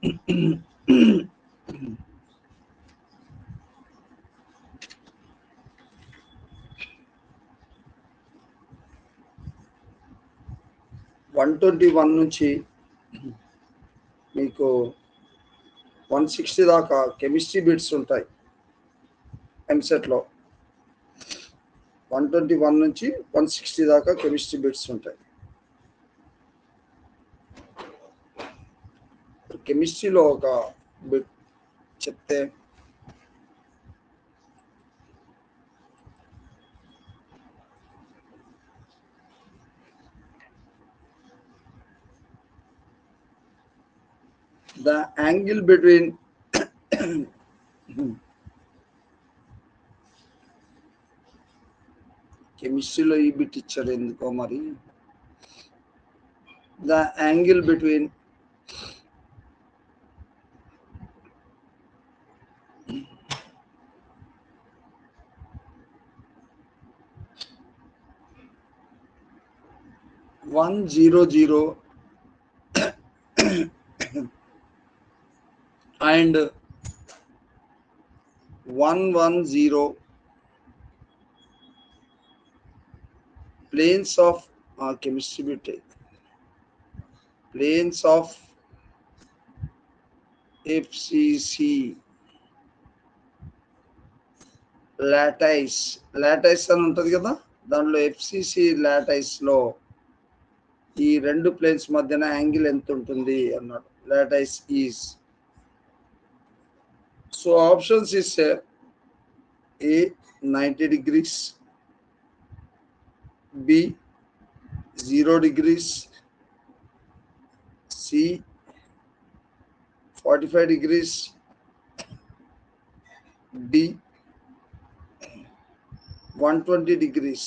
121 నుంచి మీకు 160 దాకా కెమిస్ట్రీ బిట్స్ ఉంటాయి ఎంసెట్లో. 121 నుంచి 160 దాకా కెమిస్ట్రీ బిట్స్ ఉంటాయి. కెమిస్ట్రీలో ఒక బిట్ చెప్తే the angle between కెమిస్ట్రీలో ఈ బిట్ ఇచ్చారు ఎందుకో మరి. the angle between one zero zero and 110 planes of chemistry bit planes of FCC లాటైస్ అని ఉంటుంది కదా, దాంట్లో FCC లాటైస్లో ఈ రెండు ప్లేన్స్ మధ్యన యాంగిల్ ఎంత ఉంటుంది అన్నాడు. లాటైస్ ఈజ్. సో ఆప్షన్స్ ఇస్తే A 90 degrees, B 0 degrees, C 45 degrees, D 120 degrees.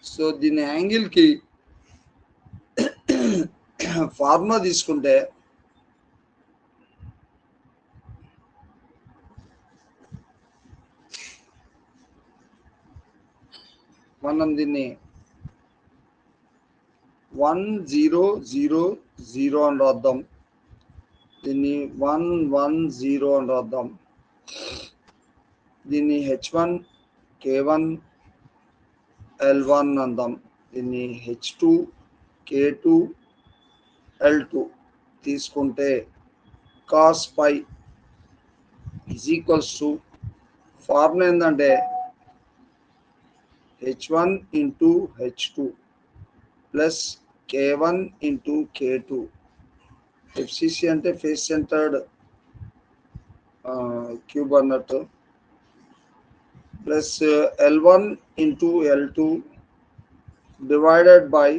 So దీని యాంగిల్కి ఫార్ములా తీసుకుంటే మనం దీన్ని 1000 అని రాద్దాం, దీన్ని 110 అని రాద్దాం, దీన్ని H1 K1 L1 అందాం, దీన్ని H2 K2 L2 తీసుకుంటే cos pi is equals to formula ఏంటంటే H1 into H2 plus K1 into K2. FCC అంటే ఫేస్ సెంటర్డ్ క్యూబ్ అన్నట్టు, plus L1 into L2 divided by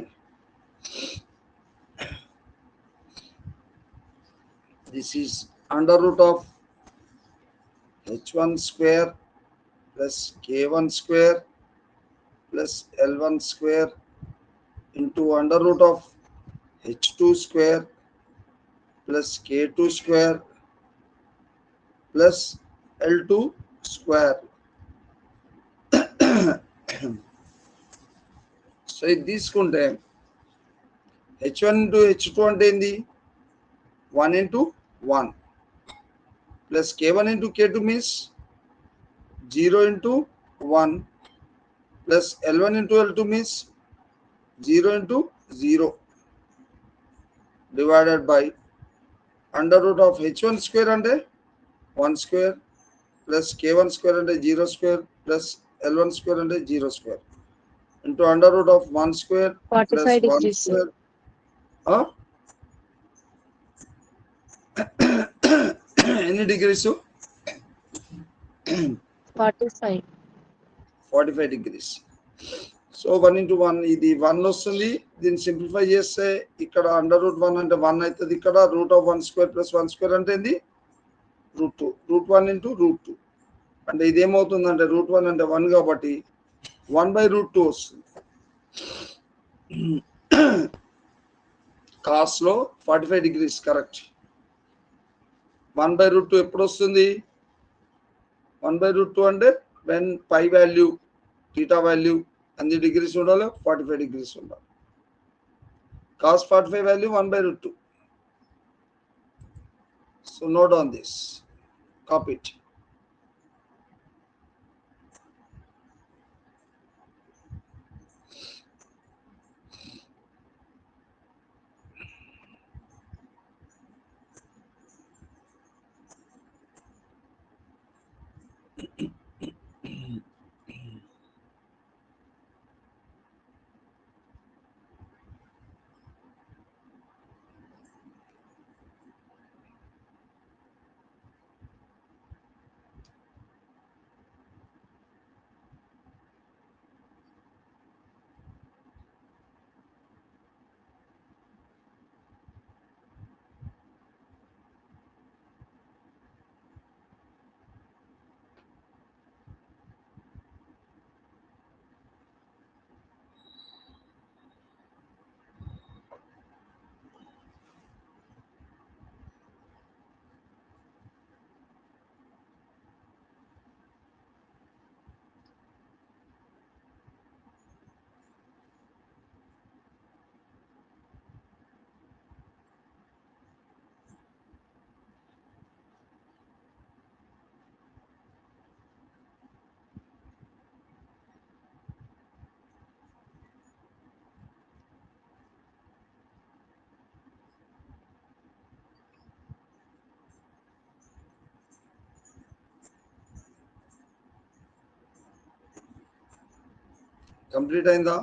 this is under root of H1 square plus K1 square plus L1 square into under root of H2 square plus K2 square plus L2 square. So ఇది తీసుకుంటే H1 into H2 అంటే ఏంది 1 into 1 plus K1 into K2 means 0 into 1 plus L1 into L2 means 0 into 0 divided by under root of H1 square అంటే 1 square plus K1 square అంటే 0 square plus L1 square అంటే 0 square into under root of 1 square plus 1 square. ఎన్ని degrees? 45 degrees. So 1 into 1 ఇది 1 వస్తుంది, దీన్ని simplify చేస్తే ఇక్కడ under root 1 అంటే 1 అవుతుంది, ఇక్కడ root of 1 square plus 1 square అంటే ఏంది √2, √1 into √2 అంటే ఇదేమవుతుందంటే √1 అంటే 1 కాబట్టి 1/√2 వస్తుంది. కాస్లో 45 డిగ్రీస్ కరెక్ట్. 1/√2 ఎప్పుడు వస్తుంది? 1/√2 అంటే when pi value theta value అన్ని డిగ్రీస్ ఉండాలి, 45 డిగ్రీస్ ఉండాలి. Cos 45 value 1 by root 2. So note on this. Copy it. Complete అయిందా?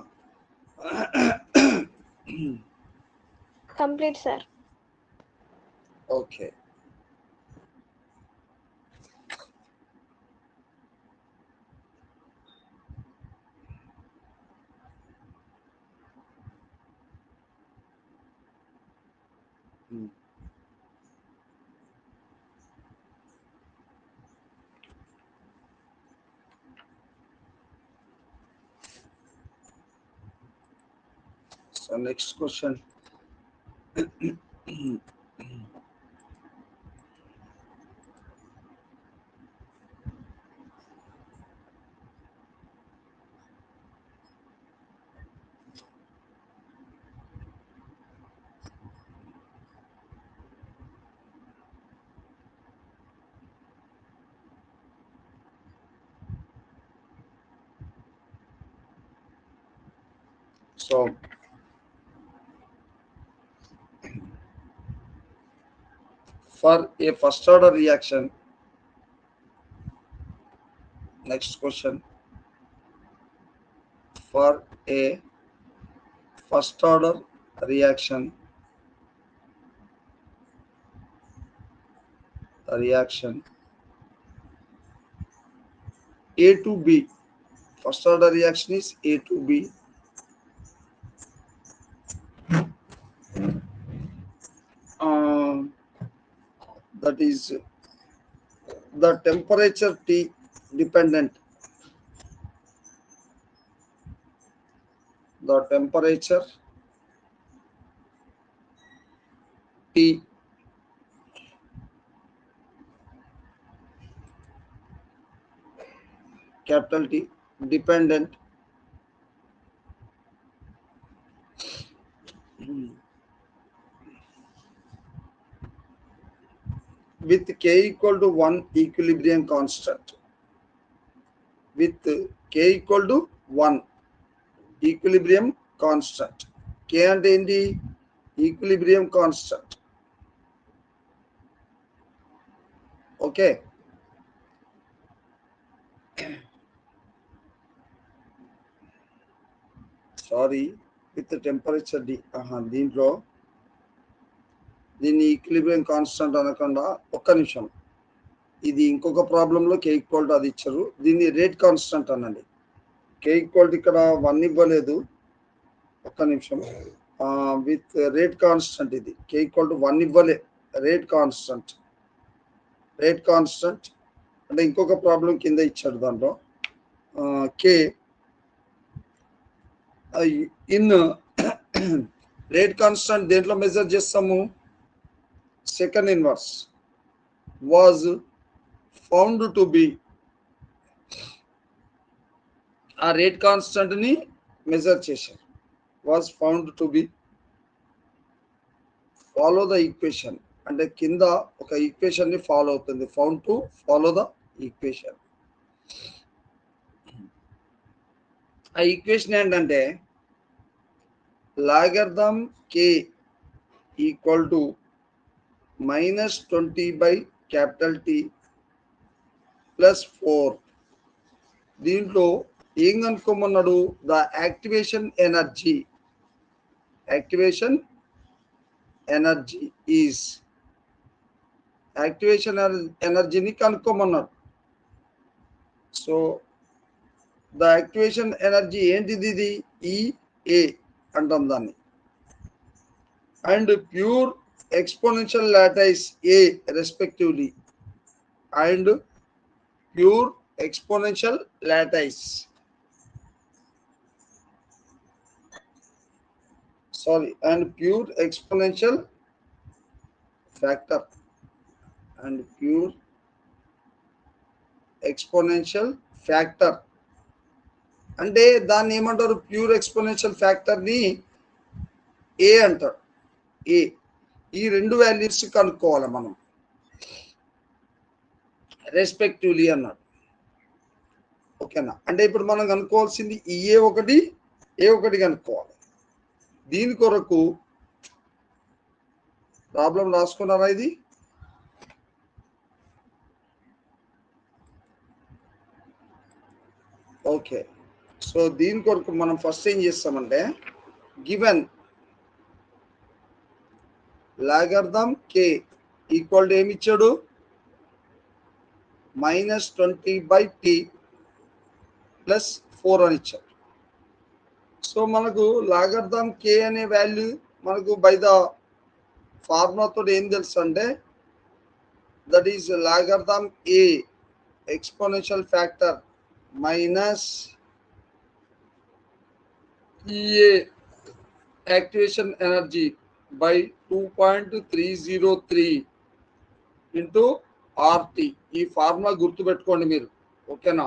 Complete, sir. Okay. So next question. So for a first order reaction, next question. For a first order reaction, A to B. First order reaction is A to B. That is the temperature T dependent. The temperature T capital T dependent with K equal to 1 equilibrium constant. With K equal to 1 equilibrium constant. K and ఏంటి? Equilibrium constant. Okay. Sorry, with the temperature D. దీంట్లో దీన్ని equilibrium constant అనకుండా ఒక్క నిమిషం, ఇది ఇంకొక ప్రాబ్లంలో కే equal to అది ఇచ్చారు, దీన్ని రేట్ కాన్స్టెంట్ అనండి. కే ఈక్వల్ టు ఇక్కడ 1 ఇవ్వలేదు, ఒక్క నిమిషం. విత్ రేట్ కాన్స్టెంట్ ఇది కే ఈక్వల్ టు 1 ఇవ్వలే, రేట్ కాన్స్టెంట్ అంటే ఇంకొక ప్రాబ్లం కింద ఇచ్చాడు. దాంట్లో కే ఇన్ రేట్ కాన్స్టెంట్ దేంట్లో మెజర్ చేస్తాము? Second inverse was found to be, ఆ రేట్ కాన్స్టెంట్ ని మెజర్ చేశారు. was found to be follow the equation అంటే కింద ఒక ఈక్వేషన్ ని ఫాలో అవుతుంది. Found to follow the equation. ఆ ఈక్వేషన్ ఏంటంటే logarithm K equal to -20/T +4. దీంట్లో ఏం కనుక్కోమన్నాడు? The activation energy is activation ఎనర్జీని కనుక్కోమన్నాడు. సో ద యాక్టివేషన్ ఎనర్జీ ఏంటిది? ఇది ఈఏ అంటాం దాన్ని. And pure exponential lattice A respectively and pure exponential lattice and pure exponential factor and pure exponential factor అంటే దాన్ని ఏమంటారు? ప్యూర్ ఎక్స్పోనెన్షియల్ ఫ్యాక్టర్ ని ఏ అంటారు. ఏ ఈ రెండు వాల్యూస్ కనుక్కోవాలి మనం రెస్పెక్టివ్లీ అన్నాడు. ఓకేనా? అంటే ఇప్పుడు మనం కనుక్కోవాల్సింది ఏ ఒకటి కనుక్కోవాలి. దీని కొరకు ప్రాబ్లం రాసుకున్నారా? ఇది ఓకే. సో దీని కొరకు మనం ఫస్ట్ ఏం చేస్తామంటే given logarithm K equal to ఏమి ఇచ్చాడు? -20/T +4 అని ఇచ్చాడు. సో మనకు లాగర్థమ్ కే అనే వాల్యూ మనకు బై ద ఫార్ములా తోటి ఏం తెలుసు అంటే that is logarithm A exponential factor minus EA activation energy by 2.303 into RT. ఈ ఫార్ములా గుర్తుపెట్టుకోండి మీరు. ఓకేనా?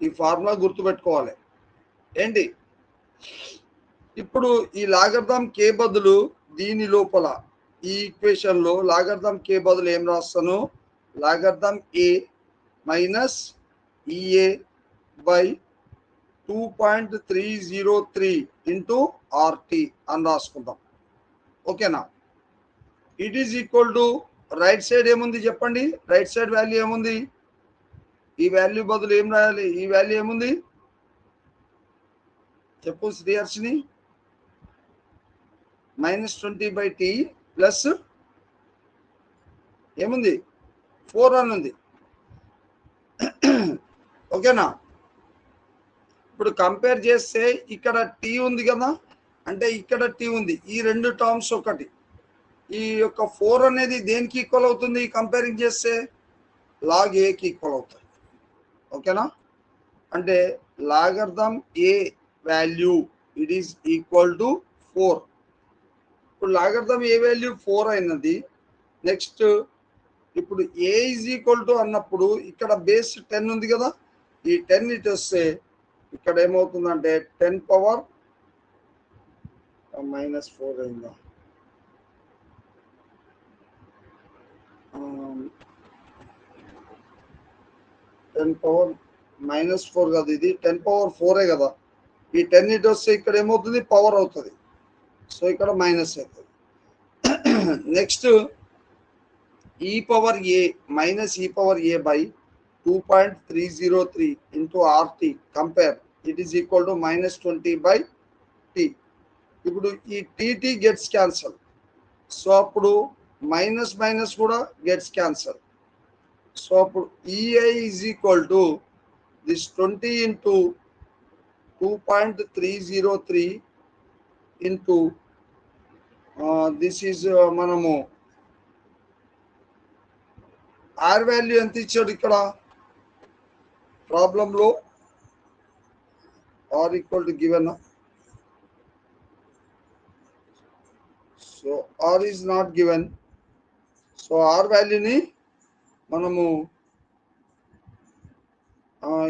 ఈ ఫార్ములా గుర్తుపెట్టుకోవాలి. ఏంటి ఇప్పుడు ఈ లాగర్థమ్ కే బదులు దీని లోపల ఈ ఈక్వేషన్ లో లాగర్థమ్ కే బదులు ఏం రాస్తాను? Logarithm A minus EA by 2.303 into RT అని రాసుకుందాం. ఓకేనా? It is equal to right side ఏముంది చెప్పండి? రైట్ సైడ్ వాల్యూ ఏముంది? ఈ వాల్యూ బదులు ఏం రాయాలి? ఈ వాల్యూ ఏముంది చెప్పు శ్రీహర్షిని? -20/T ప్లస్ ఏముంది? 4 అని ఉంది. ఓకేనా? ఇప్పుడు కంపేర్ చేస్తే ఇక్కడ టీ ఉంది కదా, అంటే ఇక్కడ టీ ఉంది. ఈ రెండు టర్మ్స్ ఒకటి. ఈ యొక్క 4 అనేది దేనికి ఈక్వల్ అవుతుంది? కంపేరింగ్ చేస్తే లాగ్ ఏకి ఈక్వల్ అవుతుంది. ఓకేనా? అంటే logarithm A value it is equal to 4. ఇప్పుడు లాగర్థమ్ ఏ వాల్యూ 4 అయినది. నెక్స్ట్ ఇప్పుడు ఏ ఈజ్ ఈక్వల్ టు అన్నప్పుడు ఇక్కడ బేస్ 10 ఉంది కదా, ఈ 10 ఇటు వస్తే ఇక్కడ ఏమవుతుందంటే 10 పవర్ -4 అయిందా? 10 పవర్ -4 కదా, ఇది 10 పవర్ 4 కదా. ఈ 10 ఇటు వస్తే ఇక్కడ ఏమవుతుంది? పవర్ అవుతుంది. సో ఇక్కడ మైనస్ అవుతుంది. Next e power A minus e power A by 2.303 into RT compare it is equal to -20/T. ఇప్పుడు ఈ టీటీ గెట్స్ క్యాన్సల్. సో అప్పుడు మైనస్ మైనస్ కూడా గెట్స్ క్యాన్సల్. సో అప్పుడు Ea is equal to this 20 into 2.303 into this is మనము R value ఎంత ఇచ్చాడు ఇక్కడ ప్రాబ్లంలో? R equal to given. So R is not given. So R వాల్యూని మనము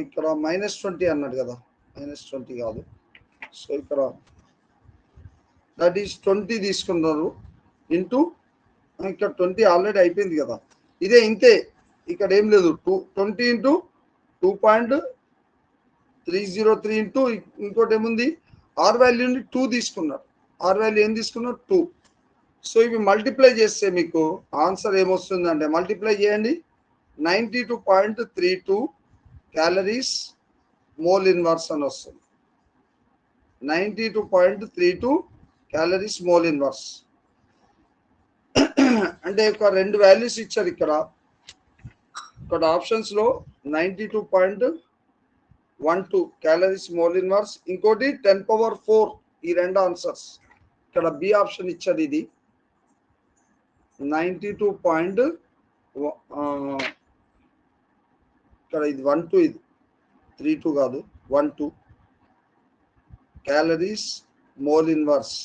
ఇక్కడ -20 అన్నాడు కదా, -20 కాదు. సో ఇక్కడ దట్ ఈస్ 20 తీసుకున్నారు ఇంటూ ఇక్కడ 20 ఆల్రెడీ అయిపోయింది కదా, ఇదే ఇంతే, ఇక్కడ ఏం లేదు. 20 ఇంటూ 2.303 ఇంటూ ఇంకోటి ఏముంది, ఆర్ వాల్యూని 2 తీసుకున్నారు. ఆర్ వాల్యూ ఏం తీసుకున్నారు, 2. సో ఇవి మల్టిప్లై చేస్తే మీకు ఆన్సర్ ఏమొస్తుందంటే, మల్టిప్లై చేయండి, 92.32 క్యాలరీస్ మోల్ ఇన్వర్స్ అని వస్తుంది. 92.32 క్యాలరీస్ మోల్ ఇన్వర్స్. అంటే ఒక రెండు వాల్యూస్ ఇచ్చారు ఇక్కడ ఆప్షన్స్ లో, 92.12 క్యాలరీస్ మోల్ ఇన్వర్స్, ఇంకోటి 10⁴. ఈ రెండు ఆన్సర్స్ ఇక్కడ బి ఆప్షన్ ఇచ్చాడు. ఇది 92. ఇక్కడ ఇది 12, ఇది 32 కాదు, 12 calories mole inverse.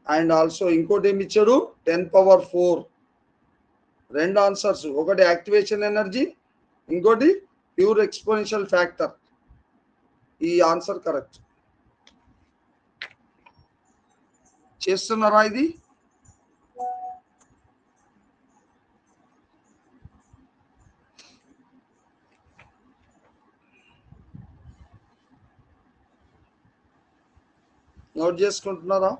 And also ఇంకోటి ఏమి ఇచ్చాడు, 10⁴. రెండు ఆన్సర్స్, ఒకటి యాక్టివేషన్ ఎనర్జీ, ఇంకోటి ప్యూర్ ఎక్స్పోనెన్షియల్ ఫ్యాక్టర్. ఈ ఆన్సర్ కరెక్ట్. చేస్తున్నారా ఇది? నోట్ చేసుకుంటున్నారా?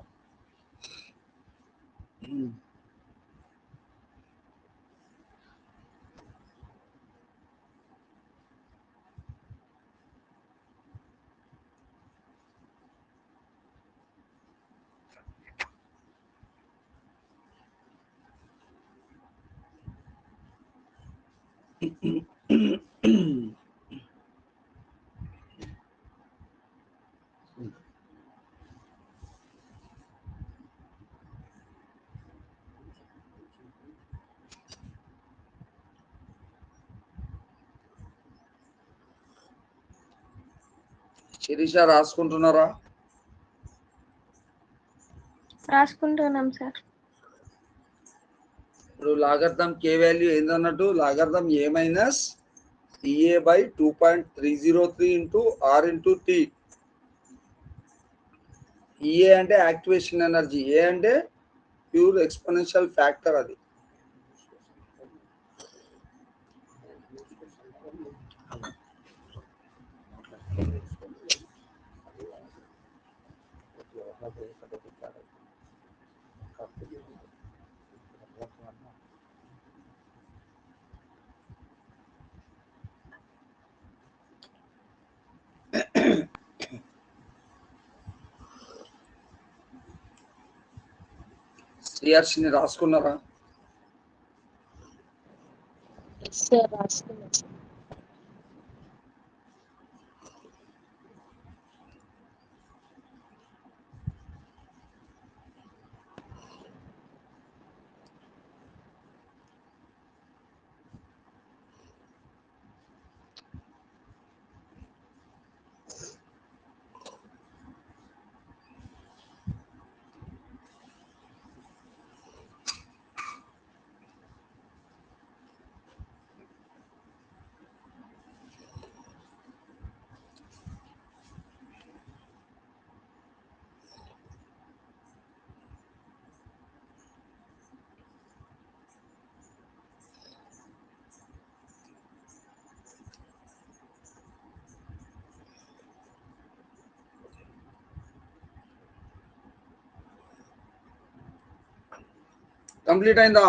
శిరీష రాసుకుంటున్నారా? రాసుకుంటున్నాం సార్. ఇప్పుడు లాగర్థం కే వాల్యూ ఏందన్నట్టు, logarithm A minus CA by 2.303 into R into T. EA అంటే యాక్టివేషన్ ఎనర్జీ, ఏ అంటే ప్యూర్ ఎక్స్పోనెన్షియల్ ఫ్యాక్టర్. అది శ్రీహర్షిని రాసుకున్నారా? సార్ రాసుకున్నాం సార్. కంప్లీట్ అయిందా?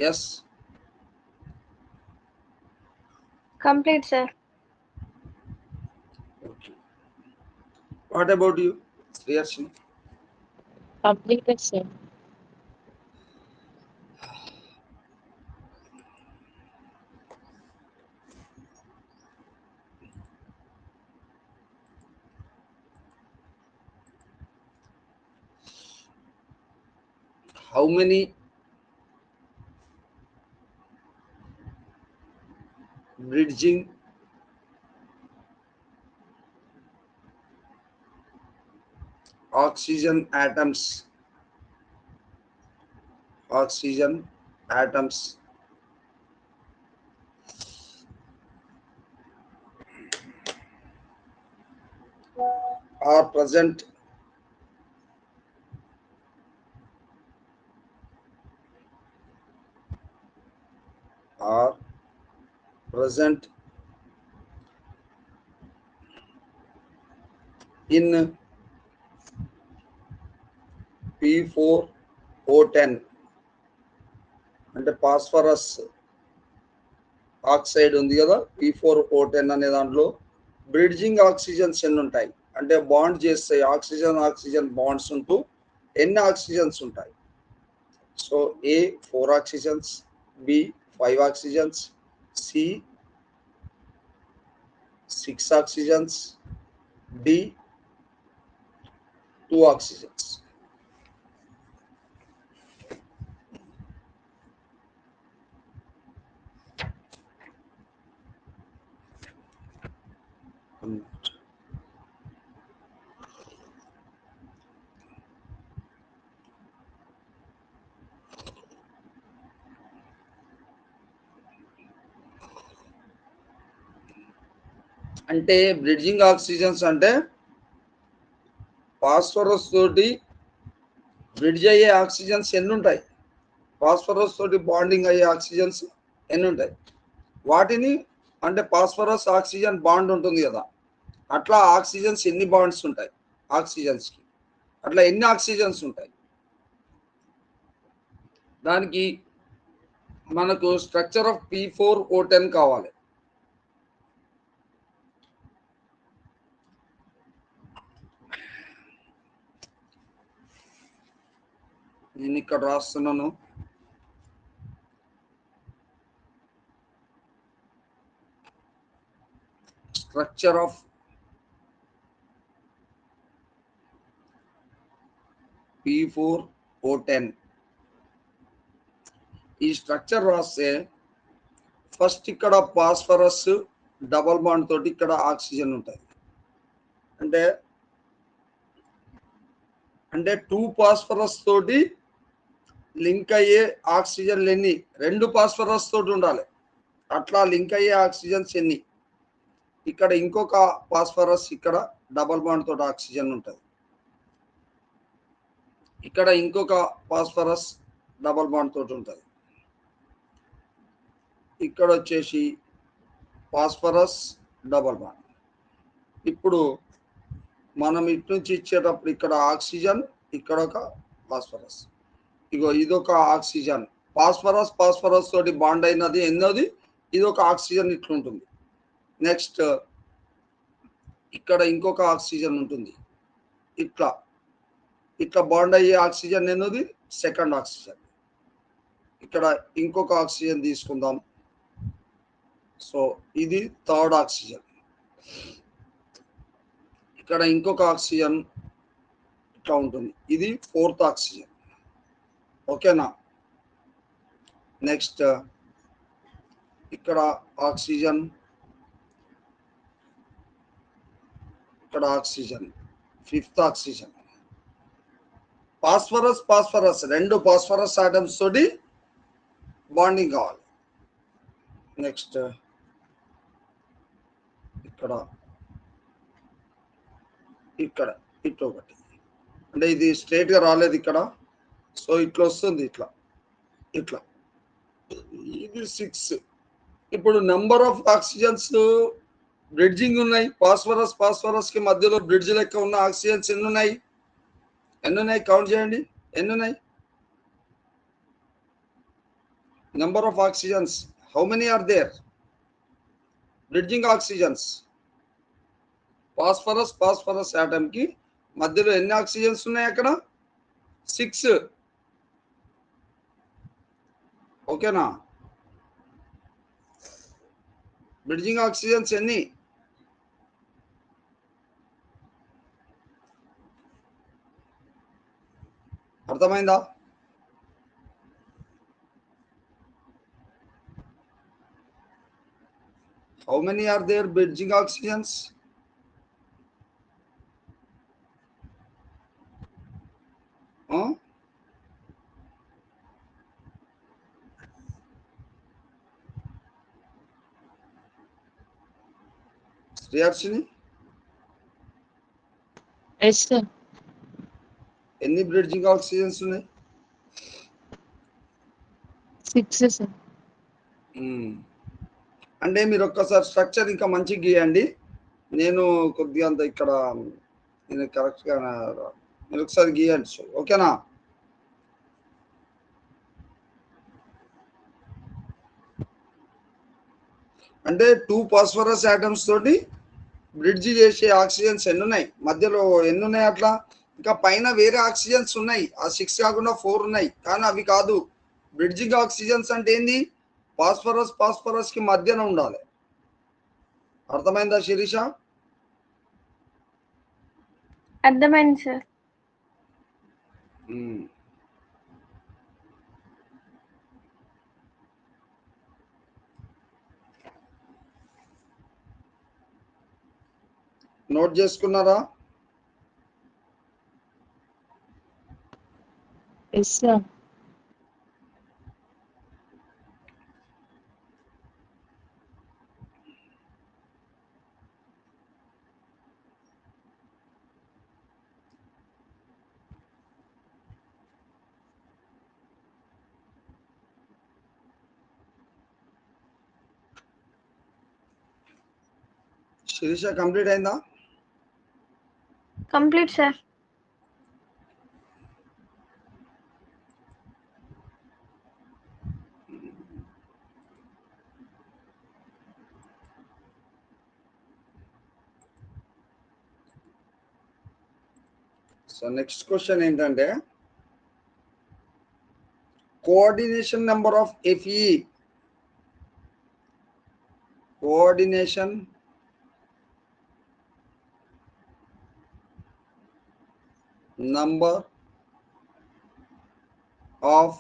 Yes, complete sir. What about you Sriharshini? Completed sir. How many bridging oxygen atoms are present in P4O10 అంటే phosphorus oxide ఉంది కదా, P4O10 అనే దాంట్లో బ్రిడ్జింగ్ ఆక్సిజన్స్ ఎన్ని ఉంటాయి అంటే బాండ్ చేస్తాయి, ఆక్సిజన్ బాండ్స్ ఉంటూ ఎన్ని ఆక్సిజన్స్ ఉంటాయి? So A 4 oxygens, B 5 oxygens, C 6 oxygens, D 2 oxygens. అంటే బ్రిడ్జింగ్ ఆక్సిజన్స్ అంటే ఫాస్ఫరస్ తోటి బ్రిడ్జ్ అయ్యే ఆక్సిజన్స్ ఎన్ని ఉంటాయి, ఫాస్ఫరస్ తోటి బాండింగ్ అయ్యే ఆక్సిజన్స్ ఎన్ని ఉంటాయి వాటిని, అంటే ఫాస్ఫరస్ ఆక్సిజన్ బాండ్ ఉంటుంది కదా, అట్లా ఆక్సిజన్స్ ఎన్ని బాండ్స్ ఉంటాయి ఆక్సిజన్స్కి, అట్లా ఎన్ని ఆక్సిజన్స్ ఉంటాయి, దానికి మనకు స్ట్రక్చర్ ఆఫ్ P4O10 కావాలి. నేను ఇక్కడ రాస్తున్నాను. Structure of P4O10. ఈ స్ట్రక్చర్ రాస్తే ఫస్ట్ ఇక్కడ ఫాస్ఫరస్ డబల్ బాండ్ తోటి ఇక్కడ ఆక్సిజన్ ఉంటుంది. అంటే 2 ఫాస్ఫరస్ తోటి లింక్ అయ్యే ఆక్సిజన్లు ఎన్ని, 2 ఫాస్ఫరస్ తోటి ఉండాలి, అట్లా లింక్ అయ్యే ఆక్సిజన్స్ ఎన్ని, ఇక్కడ ఇంకొక ఫాస్ఫరస్ ఇక్కడ డబల్ బాండ్ తోటి ఆక్సిజన్ ఉంటుంది, ఇక్కడ ఇంకొక ఫాస్ఫరస్ డబల్ బాండ్ తోటి ఉంటుంది, ఇక్కడ వచ్చేసి ఫాస్ఫరస్ డబల్ బాండ్. ఇప్పుడు మనం ఇటు నుంచి ఇచ్చేటప్పుడు ఇక్కడ ఆక్సిజన్, ఇక్కడ ఒక ఫాస్ఫరస్, ఇగో ఇదొక ఆక్సిజన్, ఫాస్ఫరస్ తోటి బాండ్ అయినది ఎన్నోది, ఇది ఒక ఆక్సిజన్ ఇట్లుంటుంది. నెక్స్ట్ ఇక్కడ ఇంకొక ఆక్సిజన్ ఉంటుంది, ఇట్లా బాండ్ అయ్యే ఆక్సిజన్ ఎన్నోది సెకండ్ ఆక్సిజన్. ఇక్కడ ఇంకొక ఆక్సిజన్ తీసుకుందాం, సో ఇది థర్డ్ ఆక్సిజన్. ఇక్కడ ఇంకొక ఆక్సిజన్ ఇట్లా ఉంటుంది, ఇది ఫోర్త్ ఆక్సిజన్. ఓకేనా? నెక్స్ట్ ఇక్కడ ఆక్సిజన్, ఇక్కడ oxygen, fifth oxygen. Phosphorus 2 phosphorus atoms తోటి బాండింగ్ కావాలి. నెక్స్ట్ ఇక్కడ ఇట్లా ఒకటి, అంటే ఇది స్ట్రైట్ గా రాలేదు ఇక్కడ, సో ఇట్లా వస్తుంది, ఇట్లా ఇది 6. ఇప్పుడు నెంబర్ ఆఫ్ ఆక్సిజన్స్ బ్రిడ్జింగ్ ఉన్నాయి, ఫాస్ఫరస్ కి మధ్యలో బ్రిడ్జ్ లెక్క ఉన్న ఆక్సిజన్స్ ఎన్ని ఉన్నాయి కౌంట్ చేయండి, ఎన్ని ఉన్నాయి? Number of oxygens, how many are there bridging oxygens? Phosphorus atom కి మధ్యలో ఎన్ని ఆక్సిజన్స్ ఉన్నాయి అక్కడ? 6. ఓకేనా? బ్రిడ్జింగ్ ఆక్సిజన్స్ ఎన్ని? అర్థమైందా? How many are there bridging oxygens? Huh? Sriyarshini? Yes sir. ఎన్ని బ్రిడ్జింగ్ ఆక్సిజన్స్ ఉన్నాయి? 6 సార్. అంటే మీరు ఒక్కసారి స్ట్రక్చర్ ఇంకా మంచిగా గీయండి. నేను కొద్దిగా అంత ఇక్కడ నేను కరెక్ట్గా మీరు ఒకసారి గీయండి. సో ఓకేనా? అంటే 2 ఫాస్ఫరస్ ఆటమ్స్ తోటి బ్రిడ్జ్ చేసే ఆక్సిజన్స్ ఎన్ని ఉన్నాయి? మధ్యలో ఎన్ని ఉన్నాయి అట్లా? ఇంకా పైన వేరే ఆక్సిజన్స్ ఉన్నాయి. ఆ 6 కాకుండా 4 ఉన్నాయి. కానీ అవి కాదు. బ్రిడ్జింగ్ ఆక్సిజన్స్ అంటే ఏంది? ఫాస్ఫరస్ కి మధ్యన ఉండాలి. అర్థమైందా శిరీష? అర్థమైంది సార్. నోట్ చేసుకున్నారా? Yes sir. శిరీష కంప్లీట్ అయిందా? Complete sir. So next question ఏంటంటే coordination number of Fe. Coordination number of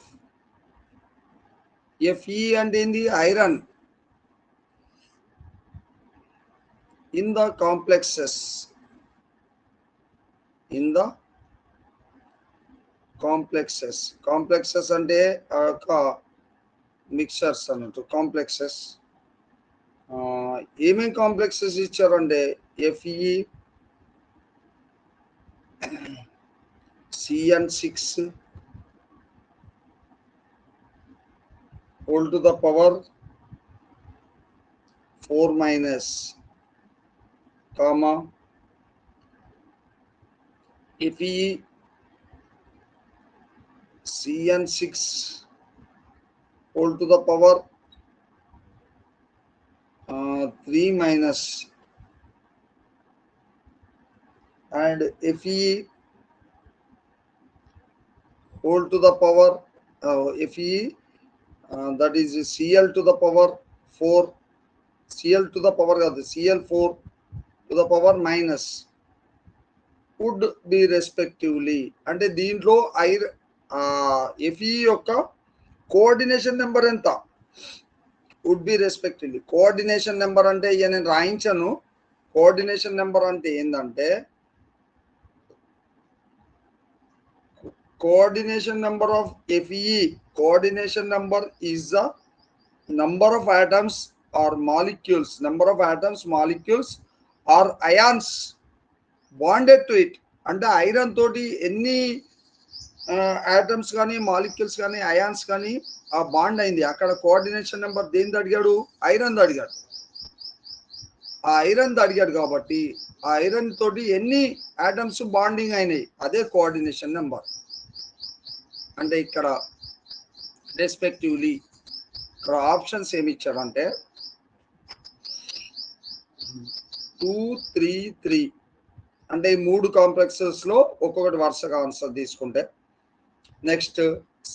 Fe and in the iron in the complexes. In the complexes అంటే మిక్చర్స్ అన్నట్టు కాంప్లెక్సెస్. ఏమేమి కాంప్లెక్సెస్ ఇచ్చారంటే Fe CN6 whole to the power 4 minus comma Fe CN6 whole to the power 3 minus and Fe whole to the power Fe that is Cl to the power 4, Cl to the power Cl4 to the power minus would be respectively. అంటే దీంట్లో Fe యొక్క coordination number ఎంత? Would be respectively. Coordination number అంటే ఇక నేను రాయించాను. Coordination number అంటే ఏంటంటే coordination number of Fe, coordination number is the number of atoms or molecules, number of atoms, molecules or ions bonded to it. అంటే iron తోటి ఎన్ని atoms కానీ molecules కానీ అయాన్స్ కానీ ఆ బాండ్ అయింది. అక్కడ కోఆర్డినేషన్ నెంబర్ దేనిది అడిగాడు? ఐరన్ అడిగాడు. ఆ ఐరన్ అడిగాడు కాబట్టి ఆ ఐరన్ తోటి ఎన్ని ఆటమ్స్ బాండింగ్ అయినాయి అదే కోఆర్డినేషన్ నెంబర్. అంటే ఇక్కడ రెస్పెక్టివ్లీ ఇక్కడ ఆప్షన్స్ ఏమి ఇచ్చాడంటే 2, 3, 3 అంటే ఈ 3 కాంప్లెక్సెస్ లో ఒక్కొక్కటి వరుసగా ఆన్సర్ తీసుకుంటే next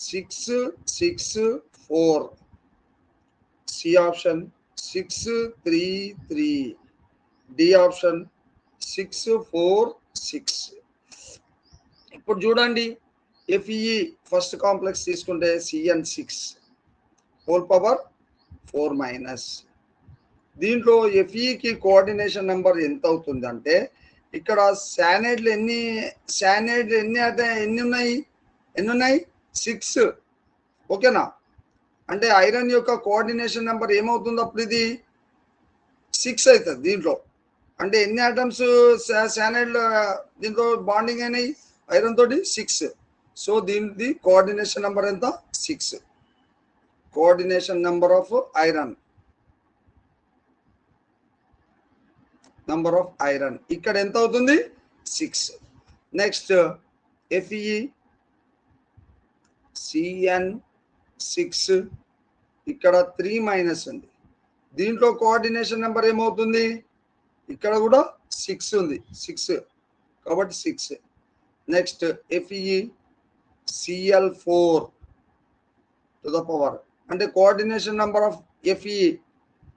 6, 6, 4 C option, 6, 3, 3 D option, 6, 4, 6. ఇప్పుడు చూడండి Fe ఫస్ట్ కాంప్లెక్స్ తీసుకుంటే CN6 హోల్ పవర్ 4 మైనస్. దీంట్లో Feకి కోఆర్డినేషన్ నెంబర్ ఎంత అవుతుంది అంటే ఇక్కడ శానైడ్లు ఎన్ని ఉన్నాయి? 6. ఓకేనా? అంటే ఐరన్ యొక్క కోఆర్డినేషన్ నెంబర్ ఏమవుతుంది అప్పుడు? ఇది 6 అవుతుంది దీంట్లో. అంటే ఎన్ని ఐటమ్స్ శానైడ్ దీంతో బాండింగ్ అయినాయి ఐరన్ తోటి 6. సో దీనిది కోఆర్డినేషన్ నెంబర్ ఎంత 6. కోఆర్డినేషన్ నెంబర్ ఆఫ్ ఐరన్ ఇక్కడ ఎంత అవుతుంది 6. నెక్స్ట్ Fe Cn6 ఇక్కడ 3 మైనస్ ఉంది. దీంట్లో కోఆర్డినేషన్ నెంబర్ ఏమవుతుంది ఇక్కడ కూడా 6 ఉంది 6 కాబట్టి 6. Next FeCl4 to the power అంటే కోఆర్డినేషన్ నెంబర్ ఆఫ్ Fe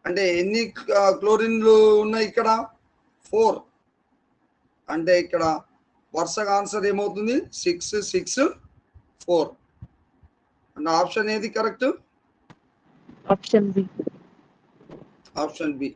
అంటే ఎన్ని క్లోరిన్లు ఉన్నాయి ఇక్కడ 4. అంటే ఇక్కడ వరుసగా ఆన్సర్ ఏమవుతుంది 6 6 4. అంటే ఆప్షన్ ఏది correct option B option B.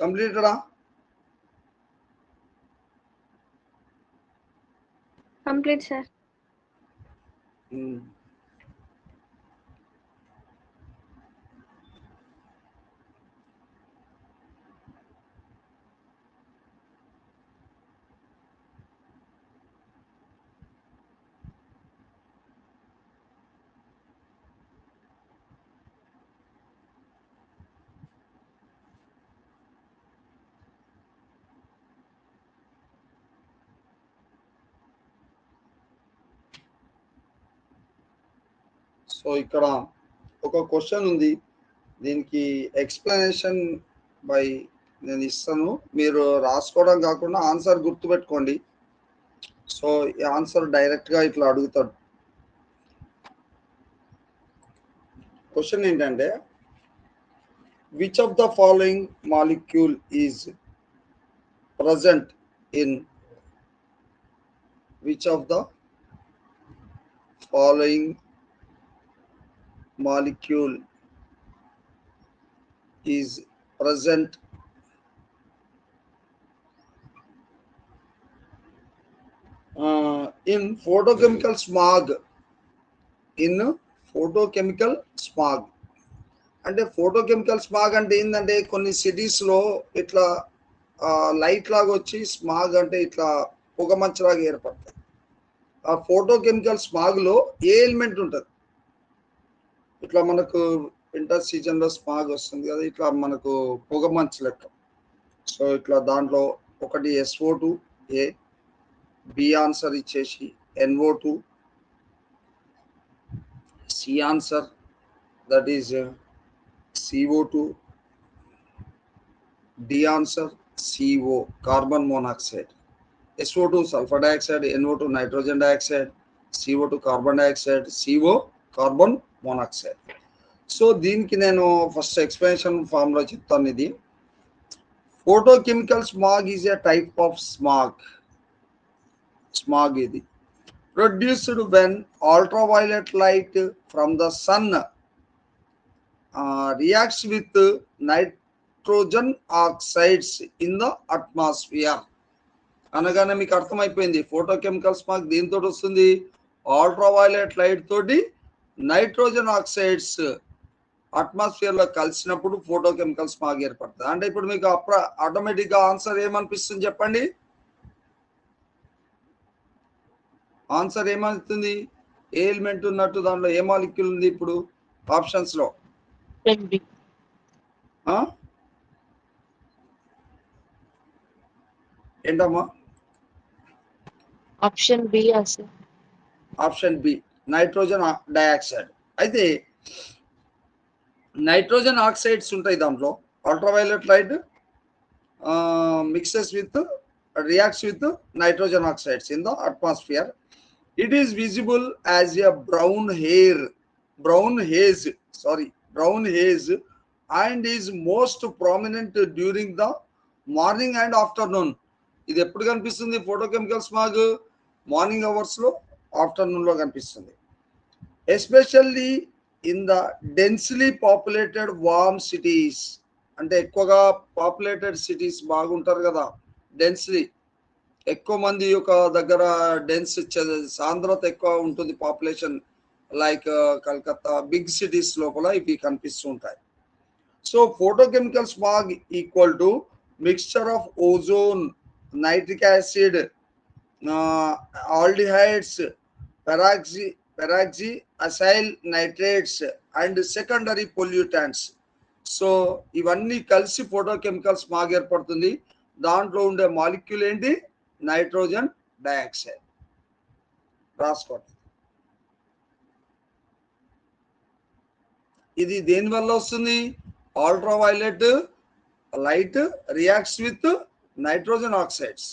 కంప్లీటెడా కంప్లీట్ సార్. సో ఇక్కడ ఒక క్వశ్చన్ ఉంది, దీనికి ఎక్స్ప్లెనేషన్ బై నేను ఇస్తాను, మీరు రాసుకోవడం కాకుండా ఆన్సర్ గుర్తుపెట్టుకోండి. సో ఈ ఆన్సర్ డైరెక్ట్గా ఇట్లా అడుగుతాడు. క్వశ్చన్ ఏంటంటే which of the following molecule is present in which of the following molecule is present in photochemical smog. In photochemical smog అంటే ఫోటోకెమికల్ స్మాగ్ అంటే ఏంటంటే కొన్ని సిటీస్లో ఇట్లా లైట్ లాగా వచ్చి స్మాగ్ అంటే ఇట్లా పొగమంచులాగా ఏర్పడతాయి. ఆ ఫోటోకెమికల్ స్మాగ్లో ఏ ఎలిమెంట్ ఉంటుంది? ఇట్లా మనకు వింటర్ సీజన్లో స్మాగ్ వస్తుంది కదా, ఇట్లా మనకు పొగ మంచు లెక్క. సో ఇట్లా దాంట్లో ఒకటి SO2 ఏ, బి ఆన్సర్ ఇచ్చేసి NO2, C answer that is CO2, D answer CO carbon monoxide, SO2 sulphur dioxide, NO2 nitrogen dioxide, CO2 carbon dioxide, CO carbon monoxide. So దీనికి నేను ఫస్ట్ ఎక్స్ప్లెనేషన్ ఫామ్లో చెప్తాను. ఇది photochemical smog is a type of smog ఇది produced when ultraviolet light from the sun reacts with nitrogen oxides in the atmosphere. అనగానే మీకు అర్థమైపోయింది photochemical smog దీంతో వస్తుంది, అల్ట్రావైలెట్ లైట్ తోటి నైట్రోజన్ ఆక్సైడ్స్ అట్మాస్ఫియర్ లో కలిసినప్పుడు ఫోటోకెమికల్ స్మాగ్ ఏర్పడుతుంది. అంటే ఇప్పుడు మీకు ఆటోమేటిక్ గా ఆన్సర్ ఏమనిపిస్తుంది చెప్పండి? ఆన్సర్ ఏమవుతుంది? ఏ ఎలిమెంట్ ఉన్నట్టు దాంట్లో ఏ మాలిక్యూల్ ఉంది ఇప్పుడు ఆప్షన్స్ లో? ఏంటమ్మా? Option B. Option B, nitrogen dioxide. అయితే నైట్రోజన్ ఆక్సైడ్స్ ఉంటాయి దాంట్లో. Ultraviolet light mixes with reacts with nitrogen oxides in the atmosphere. It is visible as a brown haze and is most prominent during the morning and afternoon. ఇది ఎప్పుడు కనిపిస్తుంది photochemical smog? Morning hours లో, afternoon లో కనిపిస్తుంది. Especially in the densely populated warm cities, అంటే ఎక్కువగా populated cities బాగుంటారు కదా, డెన్స్లీ ఎక్కువ మంది యొక్క దగ్గర డెన్స్ సాంద్రత ఎక్కువ ఉంటుంది population, like Calcutta big cities లోపల ఇవి కనిపిస్తూ ఉంటాయి. So photochemical smog equal to mixture of ozone, nitric acid, aldehydes, peroxy acyl nitrates and secondary pollutants. So ఇవన్నీ కలిసి ఫోటోకెమికల్ స్మాగ్ ఏర్పడుతుంది. దాంట్లో ఉండే మాలిక్యూల్ ఏంటి? Nitrogen dioxide. రాసుకోండి. ఇది దేని వల్ల వస్తుంది? Ultraviolet light reacts with nitrogen oxides.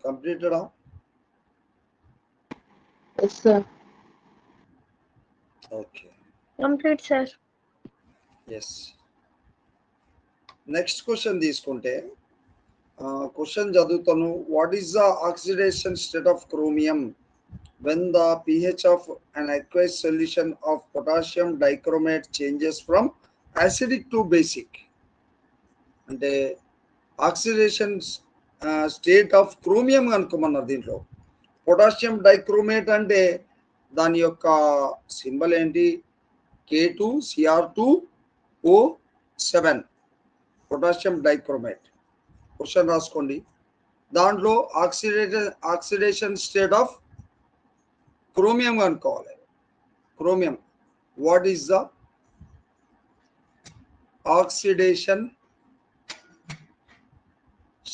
Completed? Yes, sir. Okay. Complete, sir. Yes. Next question తీసుకుంటే క్వశ్చన్ చదువుతాను. What is the oxidation state of chromium when the pH of an aqueous solution of potassium dichromate changes from acidic to basic? అంటే oxidation state of chromium అనుకోమన్నారు. దీంట్లో potassium dichromate అంటే దాని యొక్క symbol ఏంటి? K2Cr2O7, potassium dichromate. Question రాసుకోండి. దాంట్లో oxidation state of chromium అనుకోవాలి. Chromium, what is the oxidation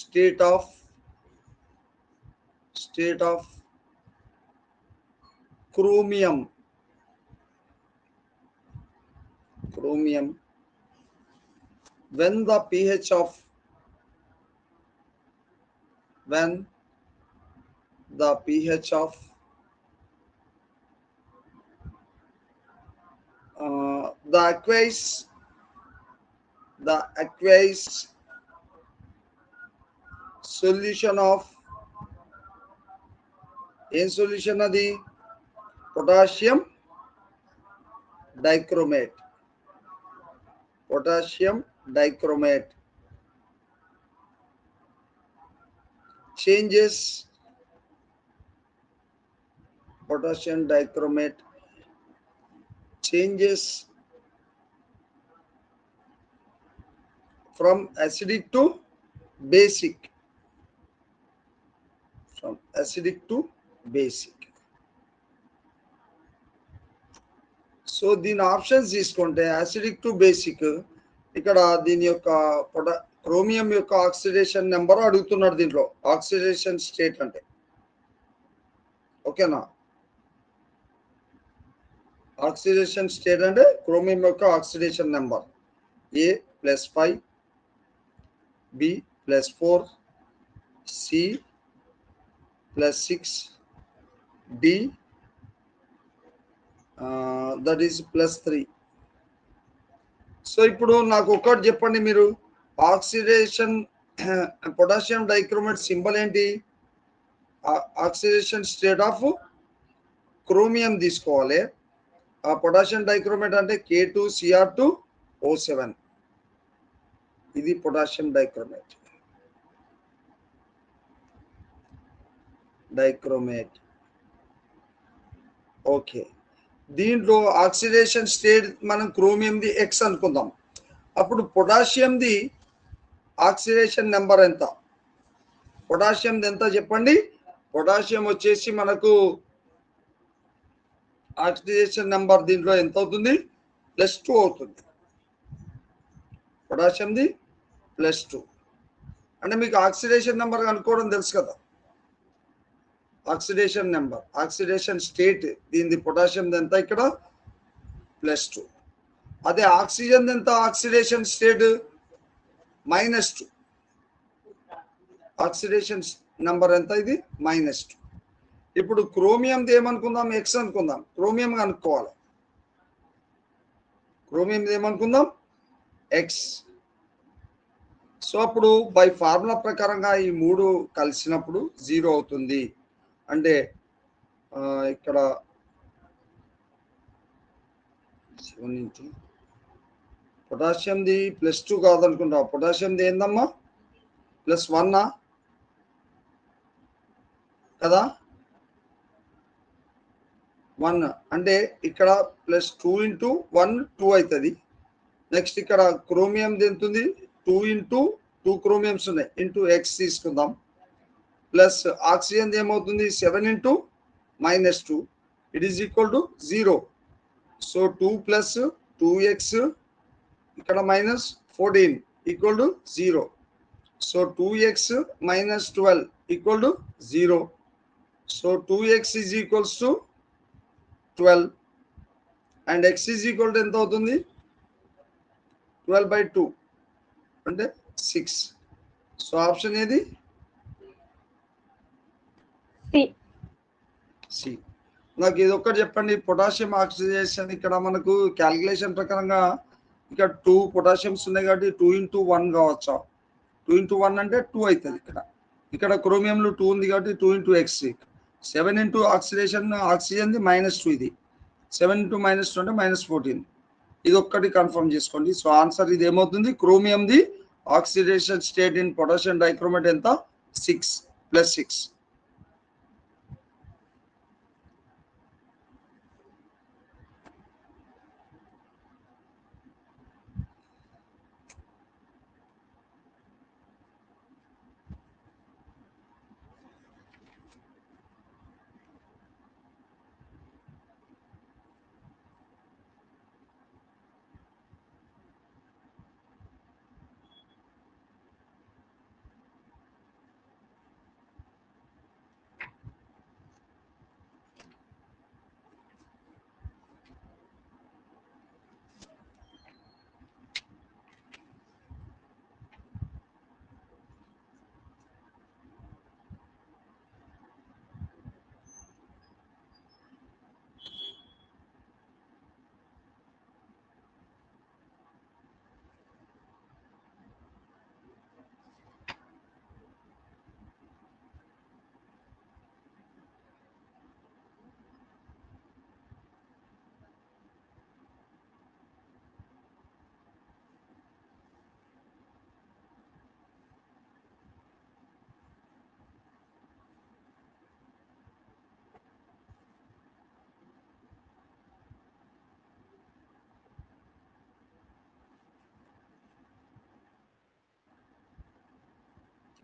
state of chromium when the pH of the aqueous solution of ఏం solution అది? Potassium dichromate. changes potassium dichromate changes from acidic to basic. From acidic to basic. So దీని options తీసుకుంటే acidic to basic, ఇక్కడ దీని యొక్క chromium యొక్క oxidation number అడుగుతున్నాడు దీంట్లో, ఆక్సిడేషన్ స్టేట్ అంటే. ఓకేనా, ఆక్సిడేషన్ స్టేట్ అంటే క్రోమియం యొక్క oxidation number A + 5, B + 4, C + 6, D that is +3. So ఇప్పుడు నాకు ఒకటి చెప్పండి మీరు, ఆక్సిడేషన్ పొటాషియం డైక్రోమేట్ సింబల్ ఏంటి? ఆక్సిడేషన్ స్టేట్ ఆఫ్ క్రోమియం తీసుకోవాలి. ఆ పొటాషియం డైక్రోమేట్ అంటే K2Cr2O7. ఇది పొటాషియం డైక్రోమేట్. ఓకే, దీంట్లో ఆక్సిడేషన్ స్టేట్ మనం క్రోమియంది X అనుకుందాం. అప్పుడు పొటాషియంది ఆక్సిడేషన్ నెంబర్ ఎంత? పొటాషియంది ఎంత చెప్పండి? పొటాషియం వచ్చేసి మనకు ఆక్సిడేషన్ నెంబర్ దీంట్లో ఎంత అవుతుంది? +2 అవుతుంది. పొటాషియంది +2 అంటే మీకు ఆక్సిడేషన్ నెంబర్ కనుక్కోవడం తెలుసు కదా. ఆక్సిడేషన్ నెంబర్, ఆక్సిడేషన్ స్టేట్ దీనిది పొటాషియం ఎంత? ఇక్కడ +2. అదే ఆక్సిజన్ ఎంత? Oxidation state -2. ఆక్సిడేషన్ నెంబర్ ఎంత? ఇది -2. ఇప్పుడు క్రోమియంది ఏమనుకుందాం? X అనుకుందాం. క్రోమియం కనుక్కోవాలి. క్రోమియంది ఏమనుకుందాం? X. సో అప్పుడు బై ఫార్ములా ప్రకారంగా ఈ 3 కలిసినప్పుడు 0 అవుతుంది. అంటే ఇక్కడ 7 పొటాషియంది +2 కాదనుకుంటా. పొటాషియంది ఏందమ్మా? +1 కదా. 1 అంటే ఇక్కడ +2 × 1 2 అవుతుంది. నెక్స్ట్ ఇక్కడ క్రోమియంది ఎంత ఉంది? 2 × 2 క్రోమియంస్ ఉన్నాయి × X తీసుకుందాం. ప్లస్ ఆక్సిజన్ ఏమవుతుంది? 7 × -2 it is equal to 0. So 2 + 2x ఇక్కడ -14 equal to 0. So 2x - 12 equal to 0. So 2x is equals to 12 and x is equal to ఎంత అవుతుంది? 12/2 అంటే 6. సో ఆప్షన్ ఏది? సి. నాకు ఇది ఒక్కటి చెప్పండి, పొటాషియం ఆక్సిడేషన్ ఇక్కడ మనకు క్యాలిక్యులేషన్ ప్రకారంగా ఇక్కడ 2 పొటాషియమ్స్ ఉన్నాయి కాబట్టి 2 × 1 కావచ్చా? 2 × 1 అంటే 2 అవుతుంది. ఇక్కడ క్రోమియంలో 2 ఉంది కాబట్టి 2 × X. 7 × ఆక్సిడేషన్ ఆక్సిజన్ది -2, ఇది 7 × -2 అంటే -14. ఇది ఒక్కటి కన్ఫర్మ్ చేసుకోండి. సో ఆన్సర్ ఇది ఏమవుతుంది? క్రోమియంది oxidation state in potassium dichromate ఎంత? 6 + 6.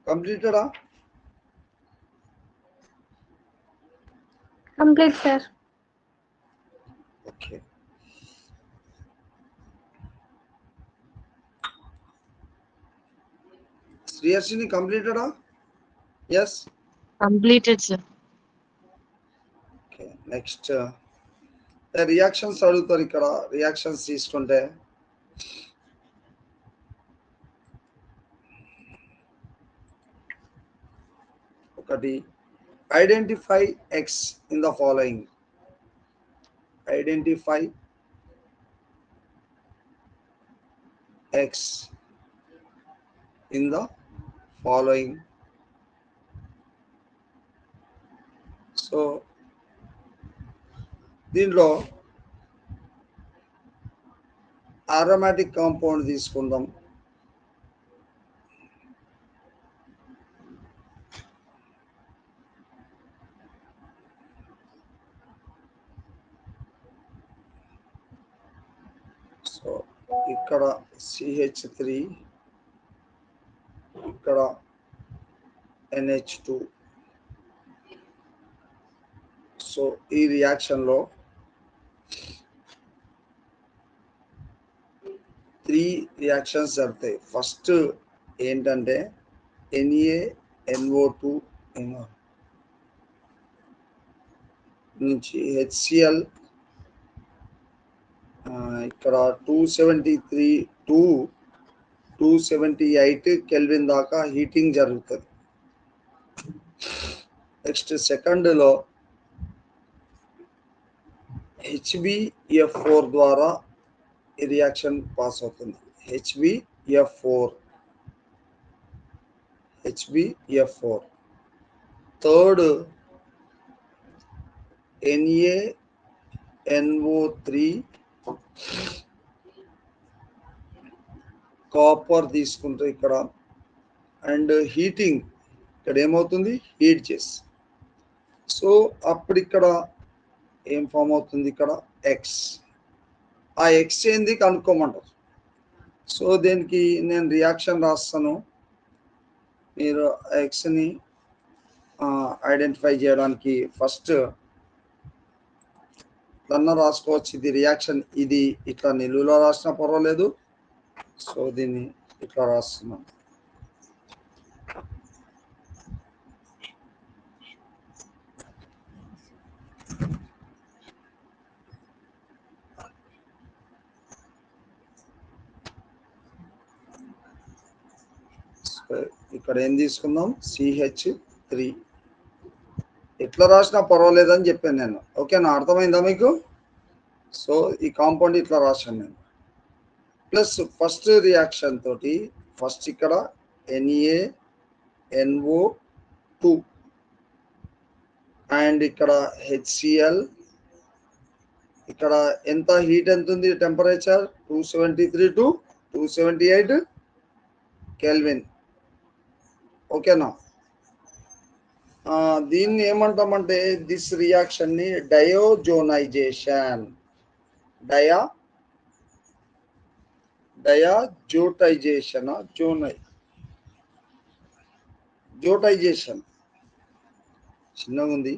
కంప్లీటెడా? Complete, sir. ఓకే. శ్రీహర్షిని కంప్లీటెడా? Yes. Completed, sir. Okay. Next reactions అడుగుతారు. ఇక్కడ రియాక్షన్స్ తీసుకుంటే ఒకటి, identify X in the following. Identify X in the following. So దీంట్లో అరోమాటిక్ కాంపౌండ్ తీసుకుందాం. సో ఇక్కడ CH3, ఇక్కడ NH2. సో ఈ రియాక్షన్లో 3 రియాక్షన్స్ జరుగుతాయి. ఫస్ట్ ఏంటంటే NaNO2 నుంచి HCl, ఇక్కడ 273 to 278 కెల్విన్ దాకా హీటింగ్ జరుగుతుంది. నెక్స్ట్ సెకండ్లో HbF4 ద్వారా ఈ రియాక్షన్ పాస్ అవుతుంది. HbF4. థర్డ్ NaNO3 కాపర్ తీసుకుంటే ఇక్కడ అండ్ హీటింగ్ ఇక్కడ ఏమవుతుంది, హీట్ చేసి. సో అప్పుడు ఇక్కడ ఏం ఫామ్ అవుతుంది, ఇక్కడ ఎక్స్. ఆ ఎక్స్ ఏంది కనుక్కోమంటారు. సో దీనికి నేను రియాక్షన్ రాస్తాను, మీరు ఎక్స్ని ఐడెంటిఫై చేయడానికి ఫస్ట్ దన్న రాసుకోవచ్చు. ఇది రియాక్షన్, ఇది ఇట్లా నిలువులో రాసినా పర్వాలేదు. సో దీన్ని ఇట్లా రాస్తున్నాను. ఇక్కడ ఏం తీసుకుందాం, CH3. ఎట్లా రాసినా పర్వాలేదు అని చెప్పాను నేను. ఓకేనా, అర్థమైందా మీకు? సో ఈ కాంపౌండ్ ఇట్లా రాశాను నేను. ప్లస్ ఫస్ట్ రియాక్షన్ తోటి ఫస్ట్ ఇక్కడ NaNO2 అండ్ ఇక్కడ HCl. ఇక్కడ ఎంత హీట్ ఎంత ఉంది, టెంపరేచర్ 273 to 278 కెల్విన్. ఓకేనా, దీన్ని ఏమంటామంటే దిస్ రియాక్షన్ ని డయోజోనైజేషన్, డయాజోటైజేషన్, జోటైజేషన్ చిన్నగా ఉంది.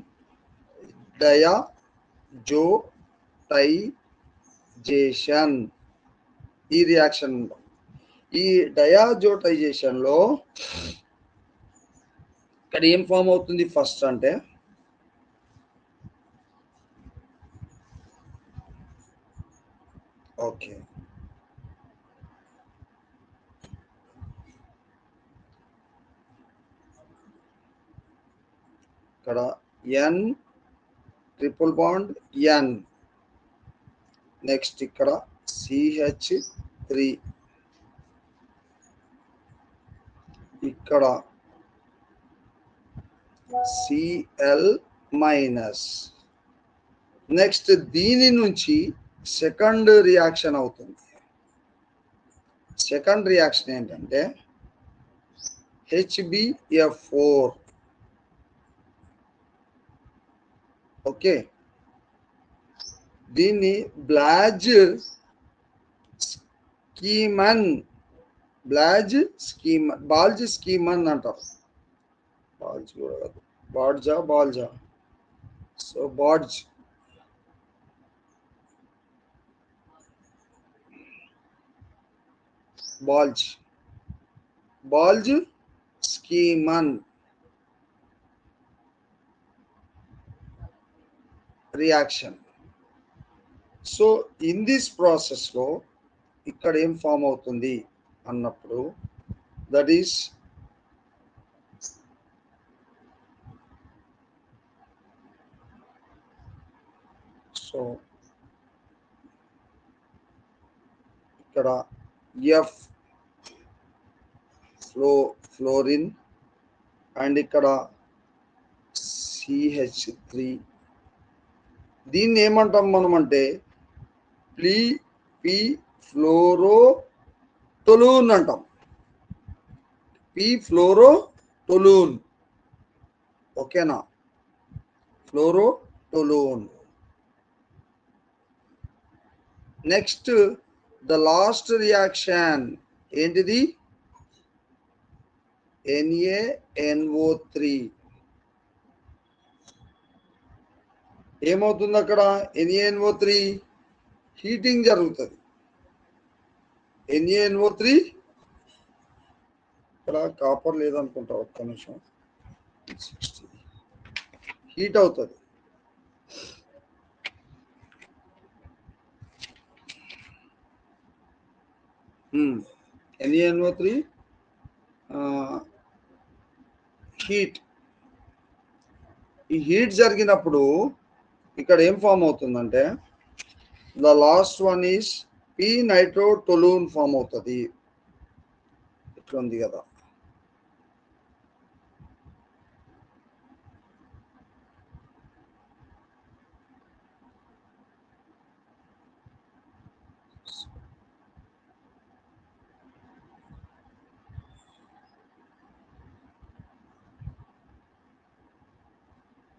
డయాజోటైజేషన్ ఈ రియాక్షన్. ఈ డయాజోటైజేషన్ లో ఇక్కడ ఏం ఫామ్ అవుతుంది ఫస్ట్ అంటే ఓకే, ఇక్కడ N triple bond N. Next ఇక్కడ CH3, ఇక్కడ Cl మైనస్. నెక్స్ట్ దీని నుంచి సెకండ్ రియాక్షన్ అవుతుంది. సెకండ్ రియాక్షన్ ఏంటంటే HbF4. ఓకే, దీన్ని బ్లాజ్ స్కీమన్ బాల్జ్ స్కీమ్ అని అంటారు. బాల్జ్ కూడా కాదు, బాల్జా. So Balz Schiemann reaction. So in this ప్రాసెస్లో ఇక్కడ ఏం ఫామ్ అవుతుంది అన్నప్పుడు, దట్ ఈస్ సో ఇక్కడ ఎఫ్ ఫ్లోరిన్ అండ్ ఇక్కడ CH3. దీన్ని ఏమంటాం మనం అంటే పి ఫ్లోరోటొలూన్ అంటాం. పి ఫ్లోరోటొలూన్, ఓకేనా? ఫ్లోరోటొలూన్. నెక్స్ట్ ద లాస్ట్ రియాక్షన్ ఏంటిది? NaNO3. ఏమవుతుంది అక్కడ? NaNO3 హీటింగ్ జరుగుతుంది. NaNO3 ఇక్కడ కాపర్ లేదనుకుంటా, ఒక్క నిమిషం. హీట్ అవుతుంది. NaNO3 heat. ఈ హీట్ జరిగినప్పుడు ఇక్కడ ఏం ఫామ్ అవుతుందంటే the last one is p nitrotoluene form అవుతుంది. ఇట్లా ఉంది కదా.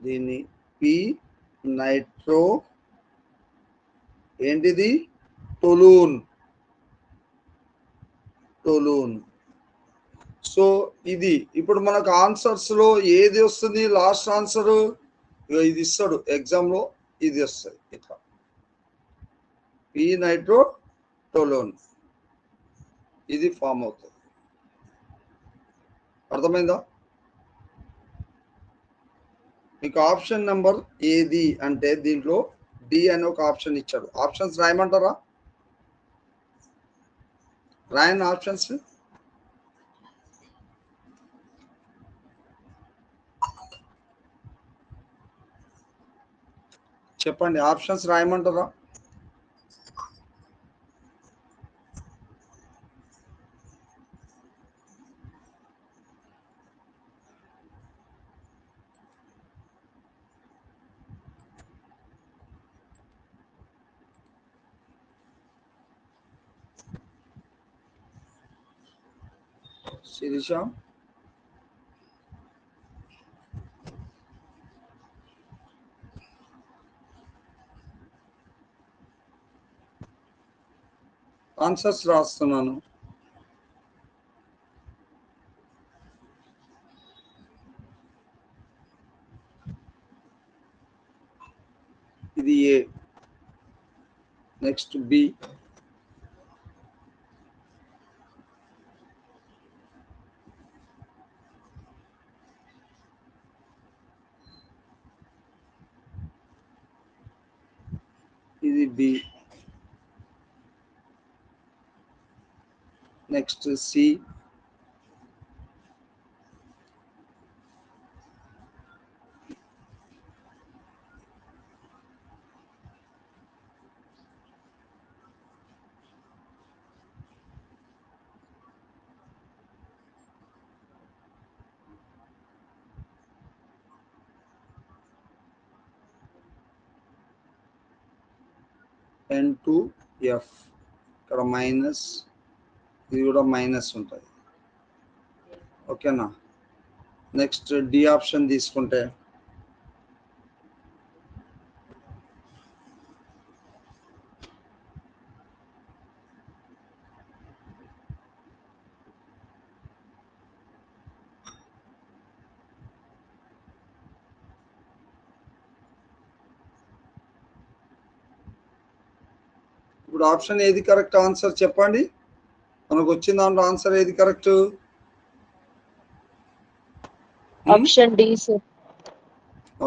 దీన్ని పి నైట్రో ఏంటిది? టొలూన్. సో ఇది ఇప్పుడు మనకు ఆన్సర్స్ లో ఏది వస్తుంది? లాస్ట్ ఆన్సర్ ఇది ఇస్తాడు ఎగ్జామ్ లో, ఇది వస్తుంది ఇట్లా పి నైట్రోటొలూన్. ఇది ఫామ్ అవుతుంది. అర్థమైందా? మీకు ఆప్షన్ నెంబర్ ఏది అంటే దీంట్లో డి అని ఒక ఆప్షన్ ఇచ్చాడు. ఆప్షన్స్ రాయమంటారా? రాయని ఆప్షన్స్. చెప్పండి, ఆప్షన్స్ రాయమంటారా? శిరీష, ఆన్సర్స్ రాస్తున్నాను. ఇది ఏ, నెక్స్ట్ బి, ఇది బి, నెక్స్ట్ సి, N2F. ఇక్కడ మైనస్, ఇది కూడా మైనస్ ఉంటుంది. ఓకేనా? నెక్స్ట్ డి ఆప్షన్ తీసుకుంటే ఇప్పుడు ఆప్షన్ ఏది కరెక్ట్ ఆన్సర్ చెప్పండి. మనకు వచ్చిన దాంట్లో ఆన్సర్ ఏది correct? Option D sir.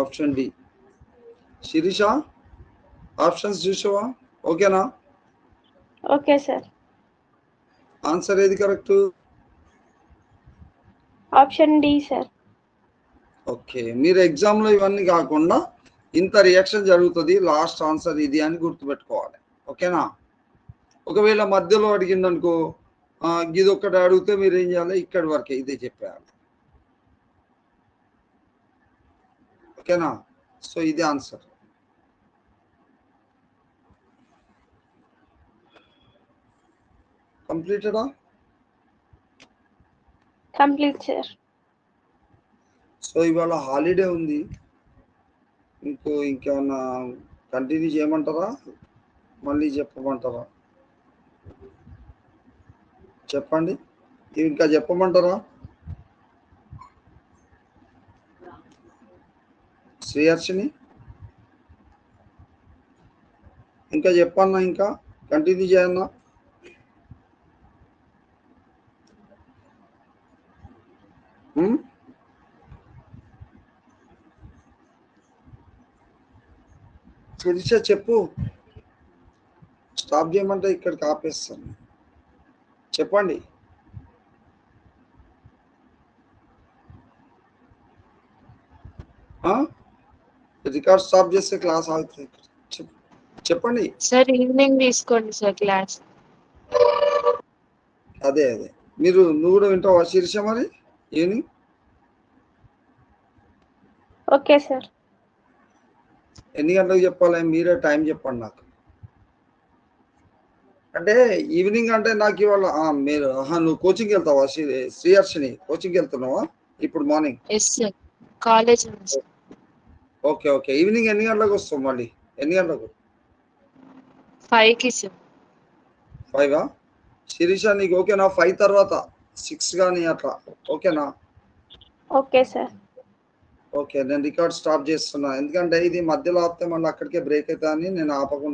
Option D. Sirisha options చూసావా? ఓకేనా? Okay sir. ఆన్సర్ ఏది correct? Option D sir. Okay, మీరు ఎగ్జామ్లో ఇవన్నీ కాకుండా ఇంత రియాక్షన్ జరుగుతుంది, లాస్ట్ ఆన్సర్ ఇది అని గుర్తుపెట్టుకోవాలి. ఓకేనా? ఒకవేళ మధ్యలో అడిగిందనుకో, ఇది ఒక్కటి అడిగితే మీరు ఏం చేయాలి? ఇక్కడి వరకే ఇదే చెప్పాలి. ఓకేనా? సో ఇది ఆన్సర్. కంప్లీటెడా? Complete sir. సో ఇవాళ హాలిడే ఉంది, ఇంకేమన్నా కంటిన్యూ చేయమంటారా, మళ్ళీ చెప్పమంటారా? చెప్పండి, ఇంకా చెప్పమంటారా? శ్రీహర్షిని ఇంకా చెప్పన్నా, ఇంకా కంటిన్యూ చేయన్నా? శిరీష చెప్పు, స్టాప్ చేయమంటే ఇక్కడికి ఆపేస్తాను. చెప్పండి. రికార్డ్ స్టాప్ చేస్తే క్లాస్ ఆగుతుంది. చెప్పండి సార్ ఈవినింగ్ తీసుకోండి సార్ క్లాస్. అదే నువ్వు కూడా వింటావా శిరీష మరి ఈవినింగ్? Okay sir. ఎన్ని గంటలకు చెప్పాలి? మీరే టైం చెప్పండి నాకు. అంటే ఈవినింగ్ అంటే నాకు ఇవాళ మీరు నువ్వు కోచింగ్కి వెళ్తావా శ్రీహర్షిని? కోచింగ్కి వెళ్తున్నావా ఇప్పుడు మార్నింగ్? ఎస్ సార్, కాలేజ్ ఉంది సార్. ఓకే ఓకే, ఈవినింగ్ ఎన్ని గంటలకు వస్తావు? మళ్ళీ ఎన్ని గంటలకు? 5కి సార్. 5ఆ? శిరీష నీకు ఓకేనా? 5 తర్వాత 6 కానీ అట్లా ఓకేనా? Okay sir. ఓకే, నేను రికార్డ్ స్టాప్ చేస్తున్నా, ఎందుకంటే ఇది మధ్యలో ఆపితే మళ్ళీ అక్కడికే బ్రేక్ అవుతా అని నేను ఆపకుండా